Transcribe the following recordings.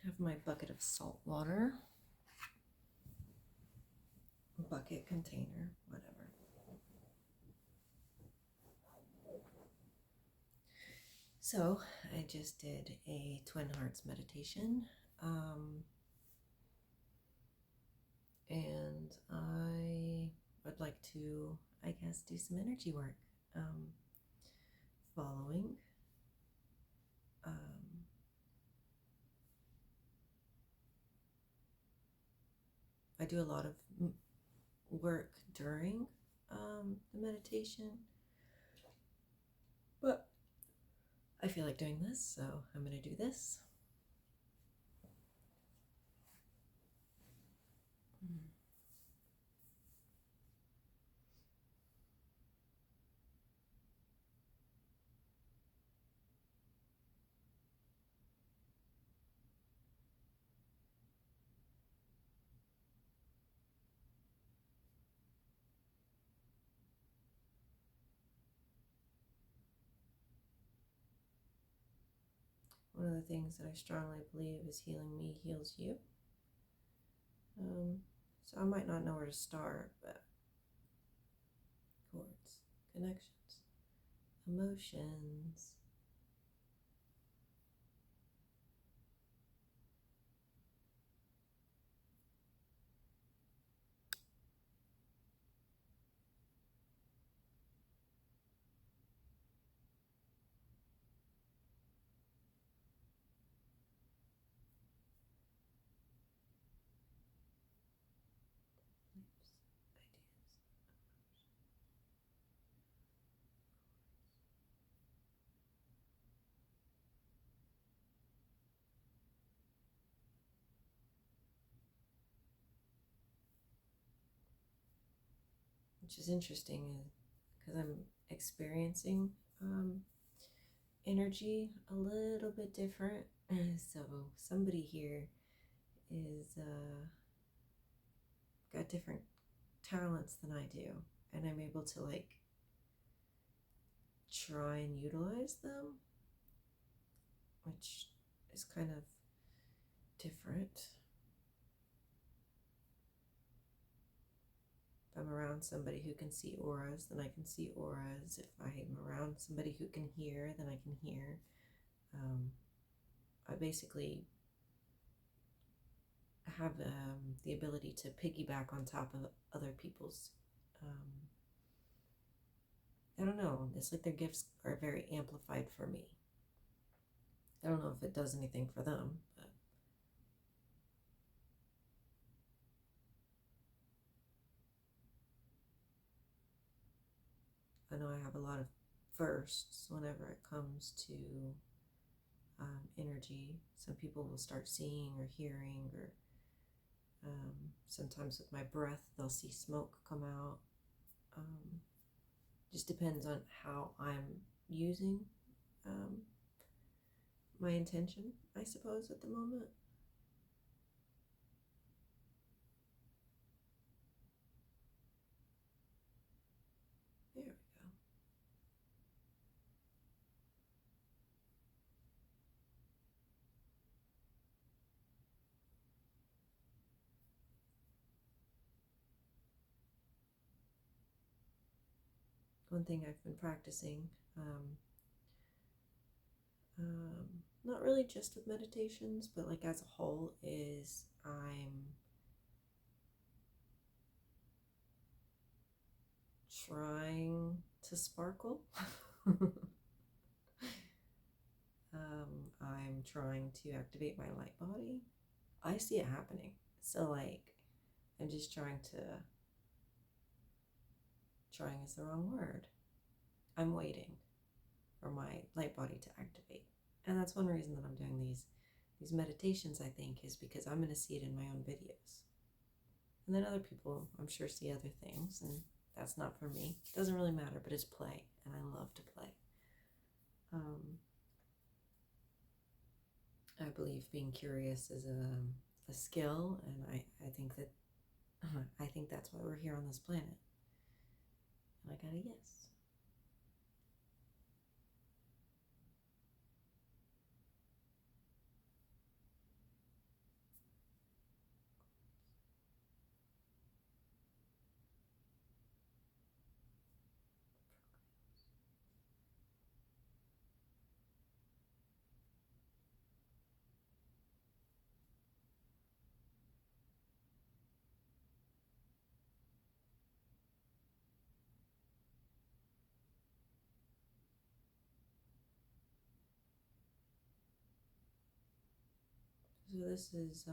have my bucket of salt water, bucket, container, whatever. So I just did a Twin Hearts meditation, and I would like to, I guess, do some energy work, following I do a lot of work during the meditation, but I feel like doing this, so I'm going to do this. One of the things that I strongly believe is healing me heals you. So I might not know where to start, but chords, connections, emotions. Which is interesting because I'm experiencing energy a little bit different. So somebody here is got different talents than I do, and I'm able to like try and utilize them, which is kind of different. If I'm around somebody who can see auras, then I can see auras. If I'm around somebody who can hear, then I can hear. I basically have the ability to piggyback on top of other people's. I don't know. It's like their gifts are very amplified for me. I don't know if it does anything for them, but I know I have a lot of firsts whenever it comes to energy. Some people will start seeing or hearing, or sometimes with my breath, they'll see smoke come out. Just depends on how I'm using my intention, I suppose, at the moment. There we go. One thing I've been practicing, not really just with meditations, but like as a whole, is I'm trying to sparkle. I'm trying to activate my light body. I see it happening. So like, I'm just trying is the wrong word. I'm waiting for my light body to activate. And that's one reason that I'm doing these meditations, I think, is because I'm going to see it in my own videos. And then other people, I'm sure, see other things, and that's not for me. It doesn't really matter, but it's play, and I love to play. I believe being curious is a skill, and I think that's why we're here on this planet. And I got a yes. So this is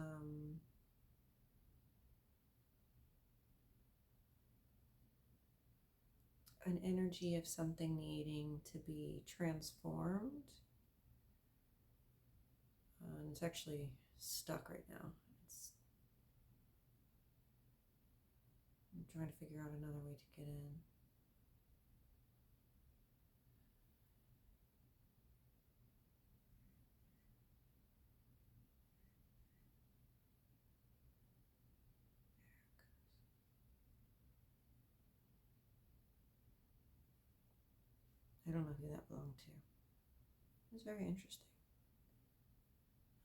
an energy of something needing to be transformed. And it's actually stuck right now. I'm trying to figure out another way to get in. I don't know who that belonged to. It was very interesting.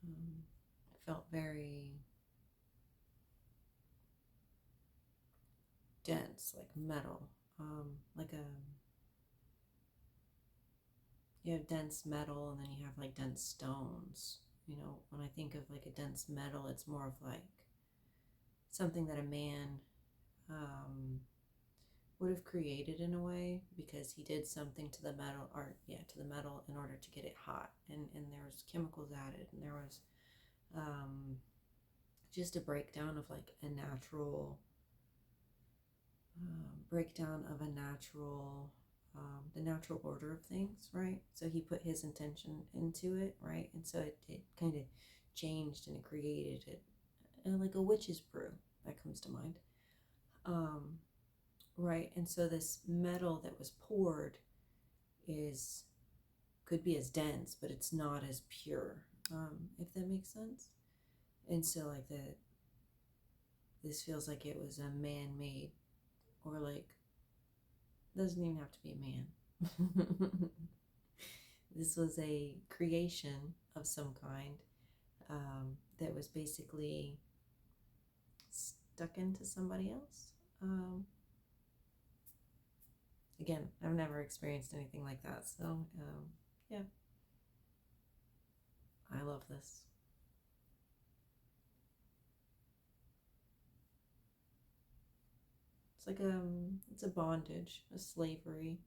It felt very dense, like metal, like a you have dense metal, and then you have like dense stones. You know, when I think of like a dense metal, it's more of like something that a man would have created in a way, because he did something to the metal, or to the metal, in order to get it hot, and there was chemicals added, and there was just a breakdown of like a natural breakdown of a natural the natural order of things, right? So he put his intention into it, right? And so it kind of changed, and it created it, and like a witch's brew that comes to mind. Right, and so this metal that was poured could be as dense, but it's not as pure, if that makes sense. And so like this feels like it was a man-made, or like, doesn't even have to be a man. This was a creation of some kind, that was basically stuck into somebody else. Again, I've never experienced anything like that, so yeah, I love this. It's like it's a bondage, a slavery.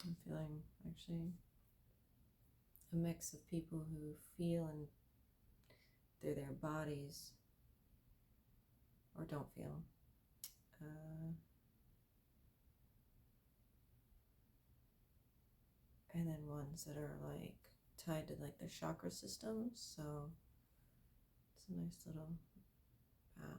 I'm feeling actually a mix of people who feel and through their bodies, or don't feel. And then ones that are like tied to like the chakra systems. So it's a nice little balance.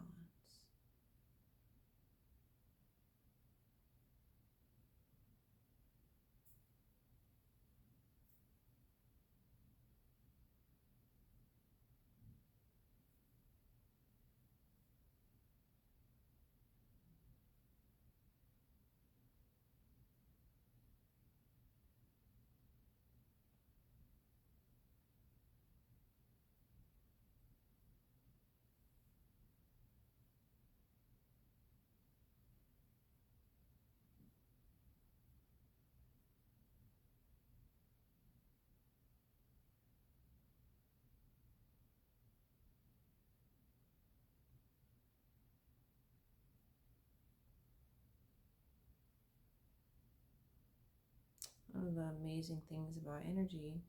One of the amazing things about energy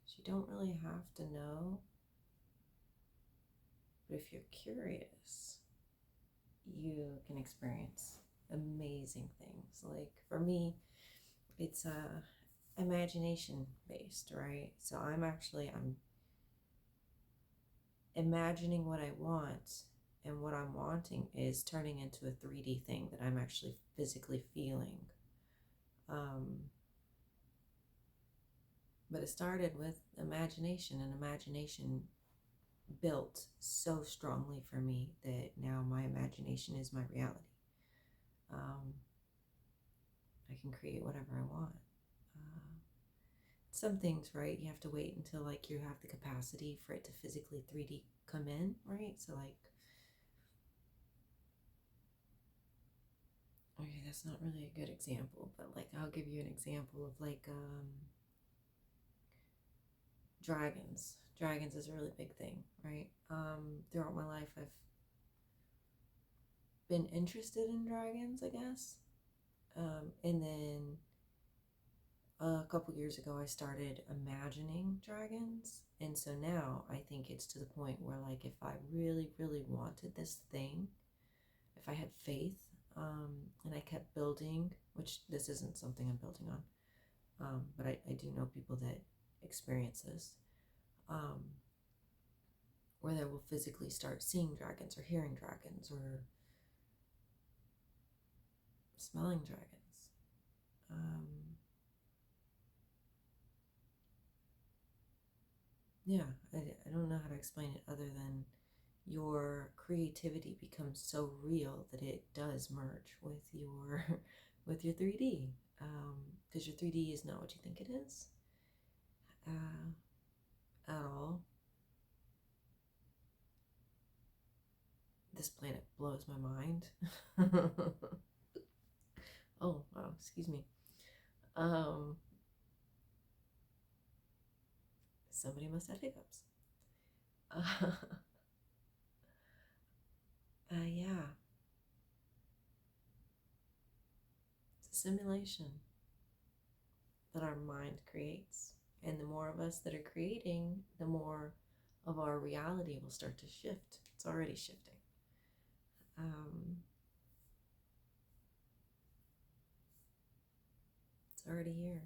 is you don't really have to know, but if you're curious, you can experience amazing things. Like for me, it's imagination based, right? So I'm imagining what I want, and what I'm wanting is turning into a 3D thing that I'm actually physically feeling. But it started with imagination, and imagination built so strongly for me that now my imagination is my reality. I can create whatever I want. some things, right, you have to wait until like you have the capacity for it to physically 3D come in, right? So like, okay, that's not really a good example, but like I'll give you an example of like dragons. Dragons is a really big thing, right? Throughout my life, I've been interested in dragons, I guess. And then a couple years ago, I started imagining dragons. And so now I think it's to the point where, like, if I really, really wanted this thing, if I had faith, and I kept building, which this isn't something I'm building on, but I do know people that experience this, um, where they will physically start seeing dragons or hearing dragons or smelling dragons. Yeah, I don't know how to explain it other than your creativity becomes so real that it does merge with your with your 3D, because your 3D is not what you think it is, at all. This planet blows my mind. Oh wow, excuse me. um Somebody must have hiccups. uh, yeah, it's a simulation that our mind creates. And the more of us that are creating, the more of our reality will start to shift. It's already shifting. Um, it's already here.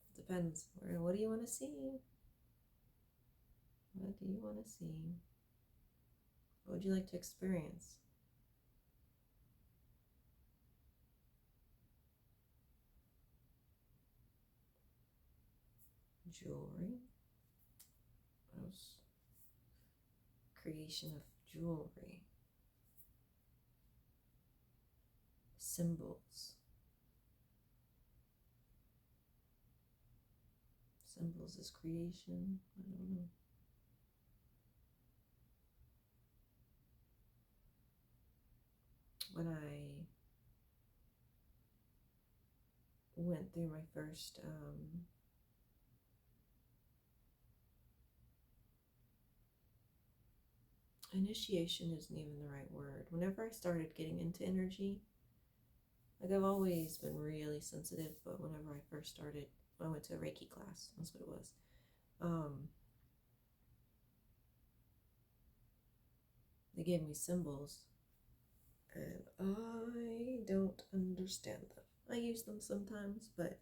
It depends. What do you want to see? What do you want to see? What would you like to experience? Jewelry. Creation of jewelry. Symbols. Symbols is creation. I don't know. When I went through my first initiation isn't even the right word. Whenever I started getting into energy, like I've always been really sensitive, but whenever I first started, I went to a Reiki class. That's what it was. They gave me symbols, and I don't understand them. I use them sometimes, but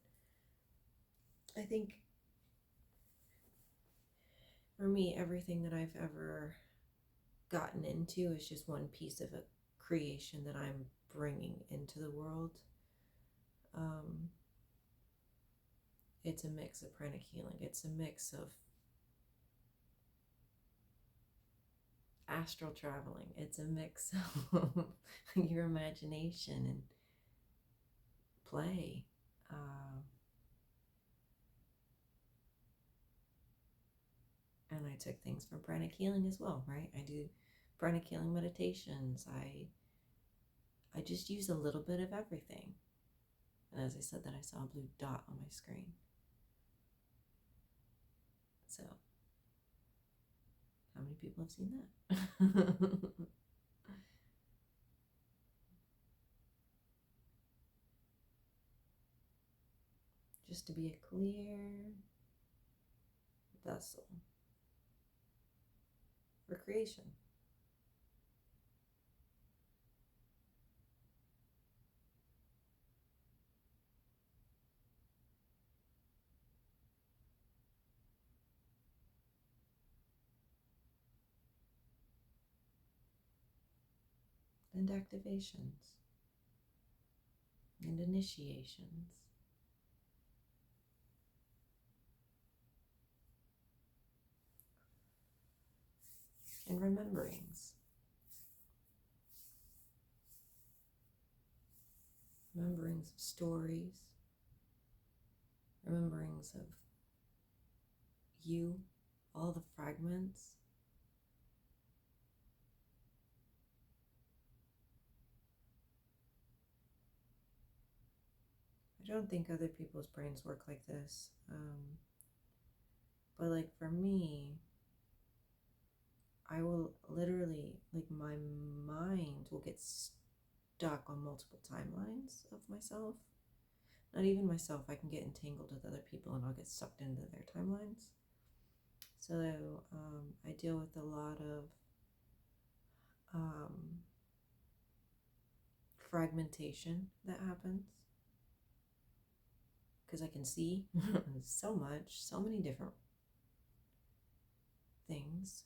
I think for me, everything that I've ever gotten into is just one piece of a creation that I'm bringing into the world. Um, it's a mix of pranic healing. It's a mix of astral traveling. It's a mix of your imagination and play. And I took things from pranic healing as well, right? I do pranic healing meditations. I just use a little bit of everything. And as I said, that I saw a blue dot on my screen. So, how many people have seen that? Just to be a clear vessel for creation. And activations and initiations. And rememberings. Rememberings of stories, rememberings of you, all the fragments. I don't think other people's brains work like this. But like for me, I will literally, like, my mind will get stuck on multiple timelines of myself. Not even myself, I can get entangled with other people and I'll get sucked into their timelines. So I deal with a lot of fragmentation that happens because I can see so much, so many different things,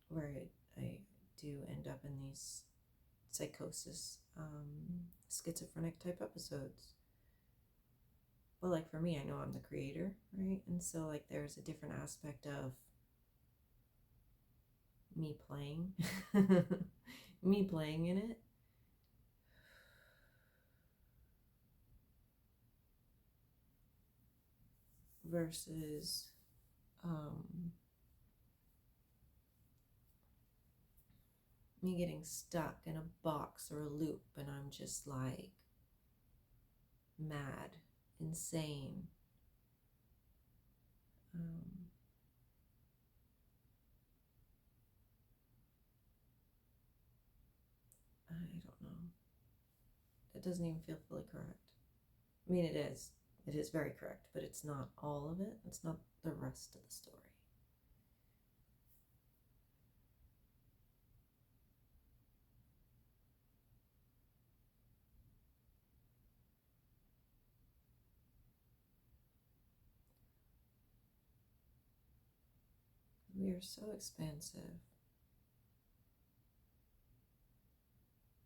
where I do end up in these psychosis, schizophrenic type episodes. But like for me, I know I'm the creator, right? And so like there's a different aspect of me playing, me playing in it. Versus me getting stuck in a box or a loop and I'm just like mad, insane. I don't know. It doesn't even feel fully correct. I mean, it is. It is very correct, but it's not all of it. It's not the rest of the story. We are so expansive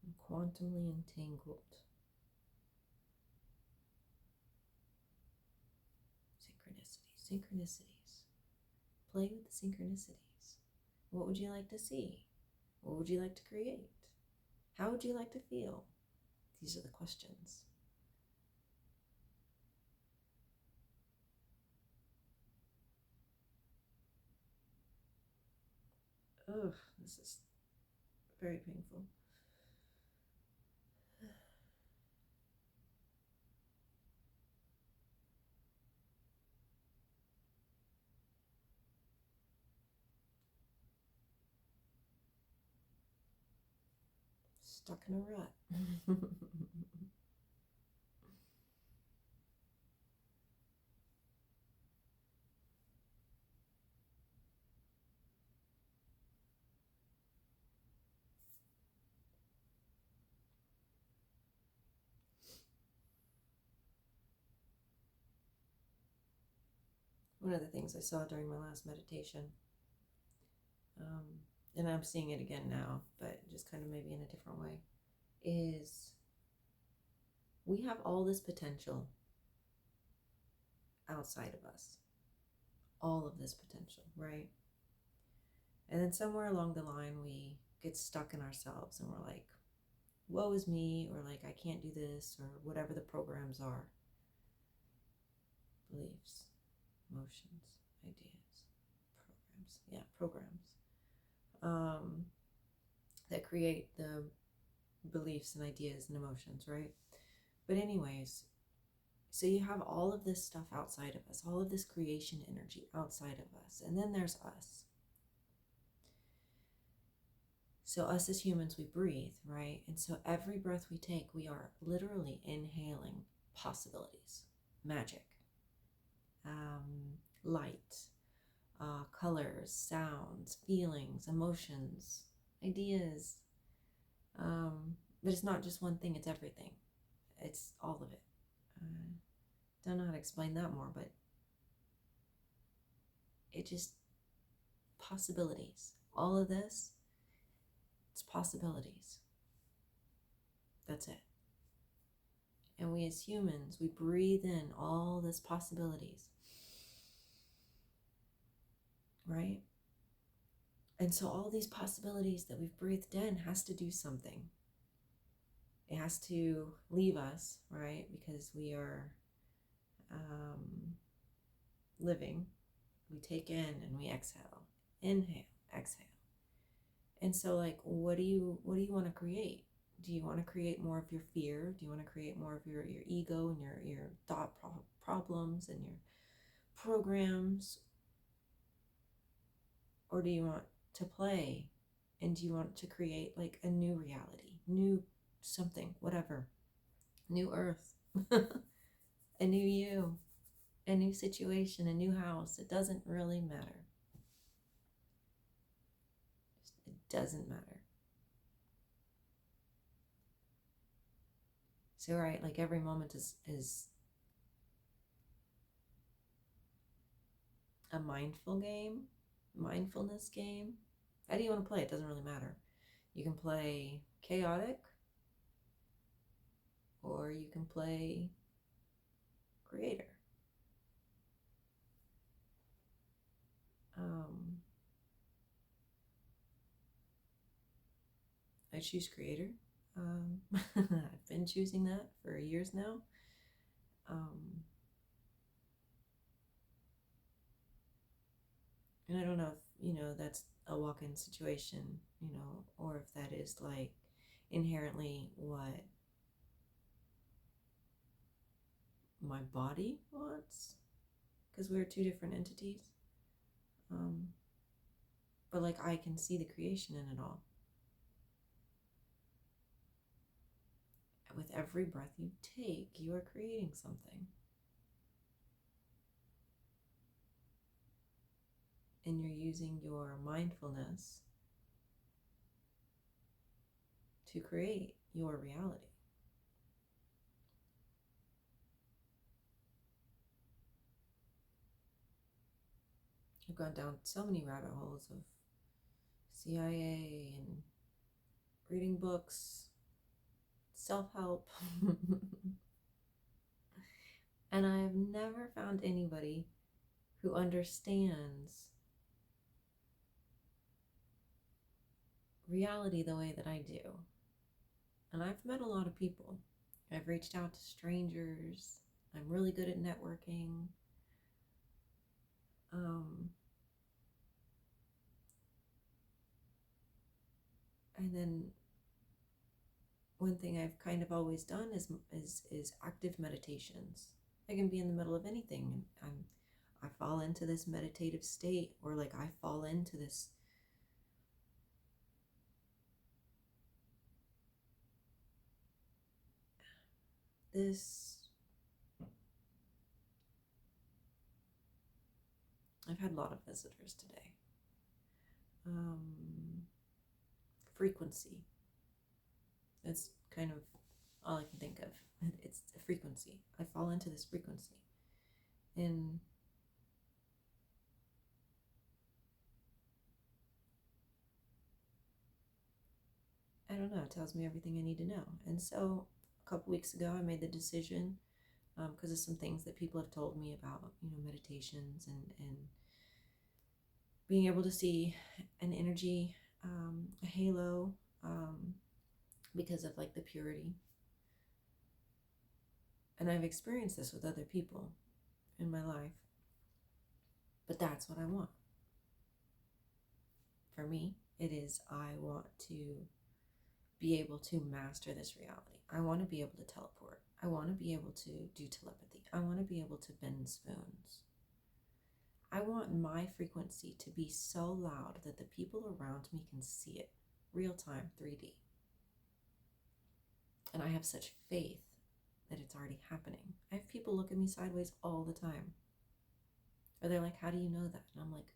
and quantumly entangled. Synchronicities. Play with the synchronicities. What would you like to see? What would you like to create? How would you like to feel? These are the questions. Ugh, this is very painful. Stuck in a rut. One of the things I saw during my last meditation, and I'm seeing it again now, but just kind of maybe in a different way, is we have all this potential outside of us. All of this potential, right? And then somewhere along the line, we get stuck in ourselves and we're like, woe is me, or like, I can't do this, or whatever the programs are. Beliefs, emotions, ideas, programs that create the beliefs and ideas and emotions, right? But anyways, so you have all of this stuff outside of us, all of this creation energy outside of us, and then there's us. So us as humans, we breathe, right? And so every breath we take, we are literally inhaling possibilities, magic, light, colors, sounds, feelings, emotions, ideas. But it's not just one thing, it's everything. It's all of it. Don't know how to explain that more, but it just, possibilities. All of this, it's possibilities. That's it. And we as humans, we breathe in all this possibilities, right? And so all these possibilities that we've breathed in has to do something. It has to leave us, right? Because we are living, we take in and we exhale. Inhale, exhale. And so, like, what do you want to create? Do you want to create more of your fear? Do you want to create more of your ego and your thought problems and your programs? Or do you want to play? And do you want to create like a new reality, new something, whatever, new earth, a new you, a new situation, a new house? It doesn't really matter. It doesn't matter. So, right, like every moment is a mindfulness game. How do you want to play? It doesn't really matter. You can play chaotic, or you can play creator. I choose creator. I've been choosing that for years now. And I don't know if, that's a walk-in situation, or if that is like inherently what my body wants, because we're two different entities. But like I can see the creation in it all. With every breath you take, you are creating something. And you're using your mindfulness to create your reality. I've gone down so many rabbit holes of CIA and reading books, self-help. And I have never found anybody who understands reality the way that I do. And I've met a lot of people. I've reached out to strangers. I'm really good at networking. And then one thing I've kind of always done is active meditations. I can be in the middle of anything, and I fall into this meditative state, or like I fall into this I've had a lot of visitors today. Frequency. That's kind of all I can think of. It's a frequency. I fall into this frequency. And I don't know, it tells me everything I need to know. And so a couple weeks ago, I made the decision, because of some things that people have told me about, meditations and being able to see an energy, a halo, because of like the purity. And I've experienced this with other people in my life. But that's what I want. For me, it is I want to be able to master this reality. I want to be able to teleport. I want to be able to do telepathy. I want to be able to bend spoons. I want my frequency to be so loud that the people around me can see it, real time, 3D. And I have such faith that it's already happening. I have people look at me sideways all the time. Or they're like, how do you know that? And I'm like,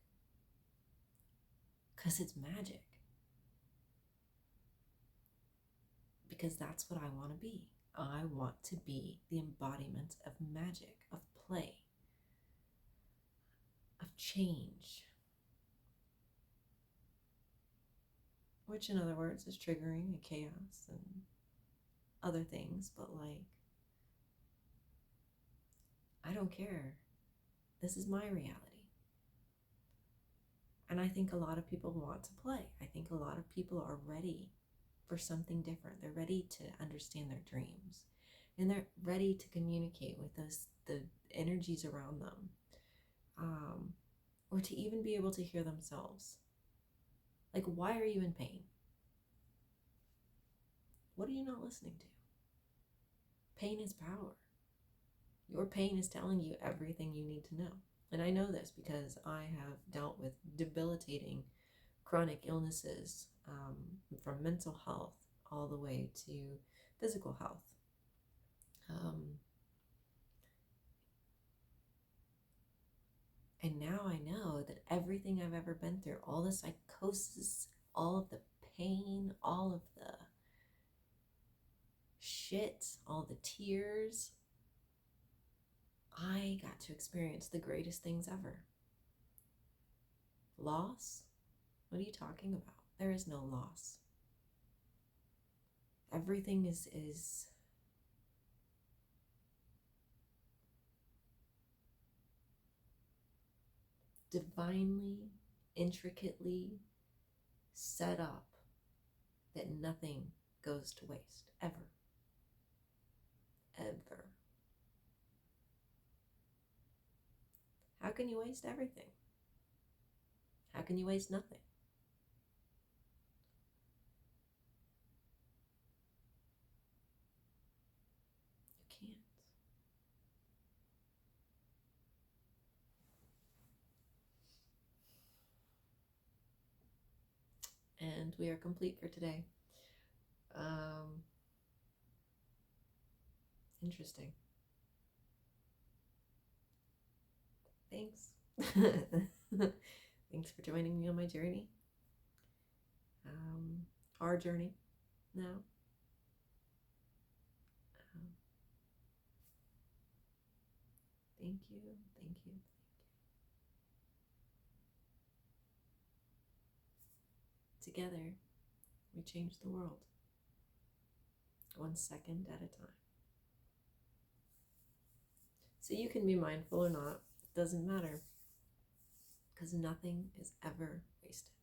because it's magic. Because that's what I want to be. I want to be the embodiment of magic, of play, of change. Which, in other words, is triggering and chaos and other things. But like, I don't care. This is my reality. And I think a lot of people want to play. I think a lot of people are ready for something different. They're ready to understand their dreams. And they're ready to communicate with the energies around them. or to even be able to hear themselves. Like, why are you in pain? What are you not listening to? Pain is power. Your pain is telling you everything you need to know. And I know this because I have dealt with debilitating chronic illnesses, from mental health all the way to physical health. And now I know that everything I've ever been through, all the psychosis, all of the pain, all of the shit, all the tears, I got to experience the greatest things ever. Loss? What are you talking about? There is no loss. Everything is divinely, intricately set up that nothing goes to waste, ever. Ever. How can you waste everything? How can you waste nothing? You can't. And we are complete for today. Interesting. Thanks. Thanks for joining me on my journey. Our journey now. Thank you, thank you, thank you. Together, we change the world, 1 second at a time. So you can be mindful or not, it doesn't matter, because nothing is ever wasted.